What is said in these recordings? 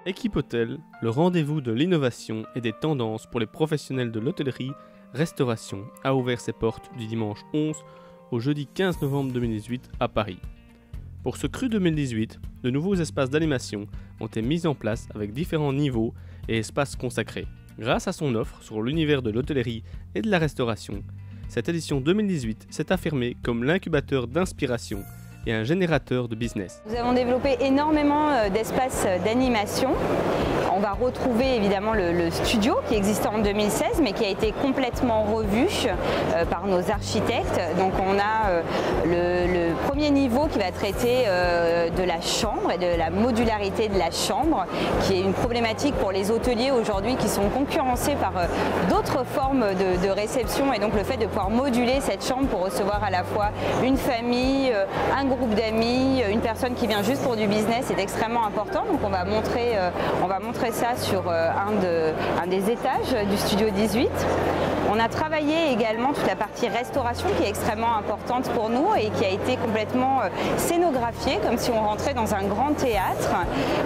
Équipe Hôtel, le rendez-vous de l'innovation et des tendances pour les professionnels de l'hôtellerie-restauration, a ouvert ses portes du dimanche 11 au jeudi 15 novembre 2018 à Paris. Pour ce cru 2018, de nouveaux espaces d'animation ont été mis en place avec différents niveaux et espaces consacrés. Grâce à son offre sur l'univers de l'hôtellerie et de la restauration, cette édition 2018 s'est affirmée comme l'incubateur d'inspiration et un générateur de business. Nous avons développé énormément d'espaces d'animation. On va retrouver évidemment le studio qui existait en 2016 mais qui a été complètement revu par nos architectes. Donc on a le premier niveau qui va traiter de la chambre et de la modularité de la chambre, qui est une problématique pour les hôteliers aujourd'hui qui sont concurrencés par d'autres formes de réception, et donc le fait de pouvoir moduler cette chambre pour recevoir à la fois une famille, un groupe d'amis, une personne qui vient juste pour du business est extrêmement important. Donc on va montrer ça sur un des étages du studio 18. On a travaillé également toute la partie restauration qui est extrêmement importante pour nous et qui a été complètement scénographiée comme si on rentrait dans un grand théâtre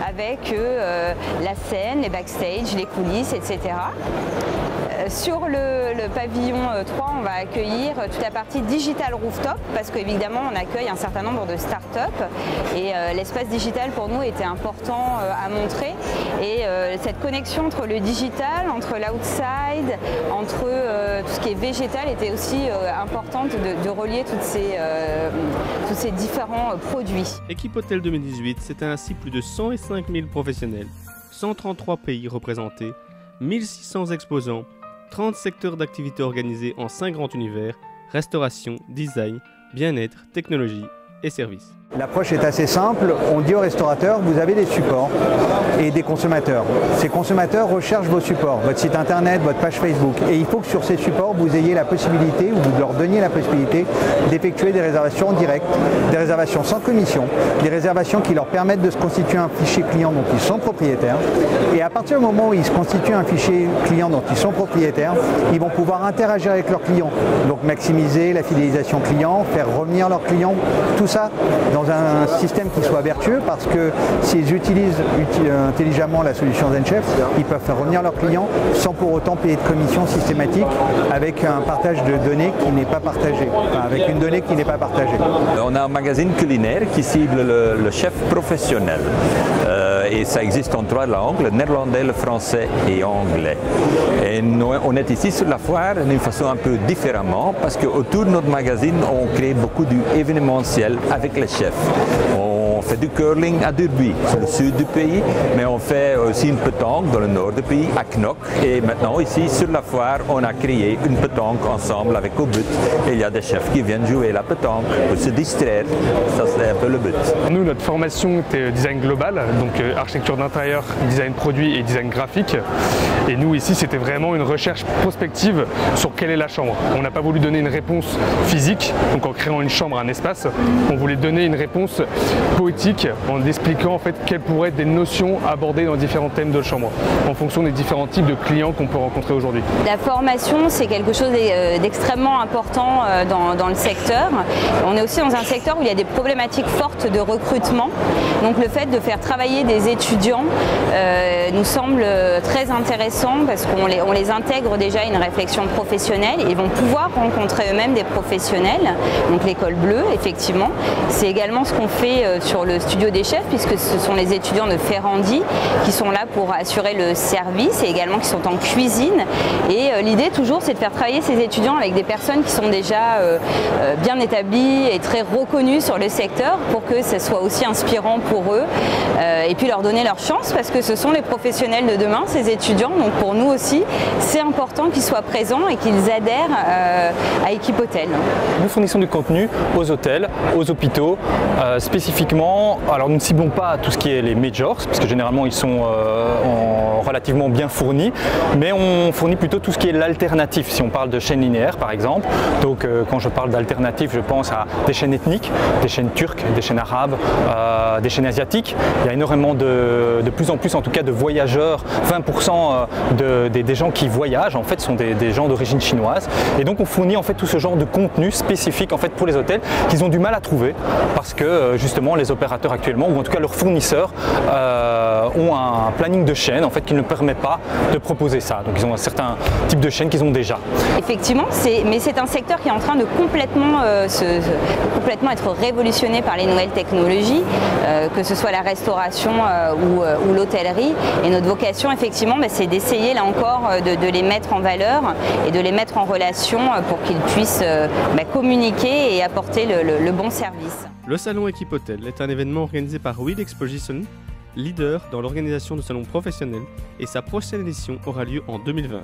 avec la scène, les backstage, les coulisses, etc. Sur le pavillon 3, on va accueillir toute la partie digital rooftop parce qu'évidemment on accueille un certain nombre de start-up et l'espace digital pour nous était important à montrer, et cette connexion entre le digital, entre l'outside, entre tout ce qui est végétal était aussi importante de relier tous ces différents produits. Équipe Hôtel 2018, c'était ainsi plus de 105 000 professionnels, 133 pays représentés, 1600 exposants, 30 secteurs d'activité organisés en 5 grands univers: restauration, design, bien-être, technologie et services. L'approche est assez simple, on dit aux restaurateurs, vous avez des supports et des consommateurs. Ces consommateurs recherchent vos supports, votre site internet, votre page Facebook, et il faut que sur ces supports vous ayez la possibilité, ou vous leur donniez la possibilité d'effectuer des réservations directes, des réservations sans commission, des réservations qui leur permettent de se constituer un fichier client dont ils sont propriétaires, et à partir du moment où ils se constituent un fichier client dont ils sont propriétaires, ils vont pouvoir interagir avec leurs clients, donc maximiser la fidélisation client, faire revenir leurs clients, tout ça dans un système qui soit vertueux, parce que s'ils utilisent intelligemment la solution ZenChef, ils peuvent faire revenir leurs clients sans pour autant payer de commission systématique, avec un partage de données qui n'est pas partagé, enfin, avec une donnée qui n'est pas partagée. On a un magazine culinaire qui cible le chef professionnel et ça existe en 3 langues, le néerlandais, le français et anglais. Et nous, on est ici sur la foire d'une façon un peu différemment, parce qu'autour de notre magazine on crée beaucoup d'événementiel avec les chefs. On fait du curling à Durbuy, sur le sud du pays, mais on fait aussi une pétanque dans le nord du pays, à Knock. Et maintenant ici sur la foire, on a créé une pétanque ensemble avec au but. Et il y a des chefs qui viennent jouer la pétanque pour se distraire. Ça c'est un peu le but. Nous, notre formation était design global, donc architecture d'intérieur, design produit et design graphique. Et nous ici, c'était vraiment une recherche prospective sur quelle est la chambre. On n'a pas voulu donner une réponse physique, donc en créant une chambre, un espace. On voulait donner une réponse poétique en expliquant en fait quelles pourraient être des notions abordées dans différents thèmes de chambre en fonction des différents types de clients qu'on peut rencontrer aujourd'hui. La formation, c'est quelque chose d'extrêmement important dans le secteur. On est aussi dans un secteur où il y a des problématiques fortes de recrutement, donc le fait de faire travailler des étudiants nous semble très intéressant, parce qu'on les intègre déjà à une réflexion professionnelle. Ils vont pouvoir rencontrer eux-mêmes des professionnels, donc l'école bleue effectivement. C'est également ce qu'on fait sur le studio des chefs, puisque ce sont les étudiants de Ferrandi qui sont là pour assurer le service, et également qui sont en cuisine. Et l'idée toujours, c'est de faire travailler ces étudiants avec des personnes qui sont déjà bien établies et très reconnues sur le secteur, pour que ce soit aussi inspirant pour eux, et puis leur donner leur chance, parce que ce sont les professionnels de demain, ces étudiants. Donc pour nous aussi, c'est important qu'ils soient présents et qu'ils adhèrent à Équipe Hôtel. Nous fournissons du contenu aux hôtels, aux hôpitaux, spécifiquement. Alors nous ne ciblons pas tout ce qui est les majors, parce que généralement ils sont relativement bien fournis, mais on fournit plutôt tout ce qui est l'alternatif, si on parle de chaînes linéaires par exemple. Donc quand je parle d'alternatif, je pense à des chaînes ethniques, des chaînes turques, des chaînes arabes, des chaînes asiatiques. Il y a énormément de plus en plus en tout cas de voyageurs, 20% des gens qui voyagent en fait sont des gens d'origine chinoise, et donc on fournit en fait tout ce genre de contenu spécifique en fait pour les hôtels qu'ils ont du mal à trouver, parce que justement les opérateurs actuellement, ou en tout cas leurs fournisseurs, ont un planning de chaîne en fait, qui ne permet pas de proposer ça. Donc ils ont un certain type de chaîne qu'ils ont déjà. Effectivement, mais c'est un secteur qui est en train de complètement être révolutionné par les nouvelles technologies, que ce soit la restauration ou l'hôtellerie. Et notre vocation, effectivement, c'est d'essayer là encore de les mettre en valeur et de les mettre en relation pour qu'ils puissent communiquer et apporter le bon service. Le salon Equipotel est un événement organisé par Wheel Exposition, leader dans l'organisation de salons professionnels, et sa prochaine édition aura lieu en 2020.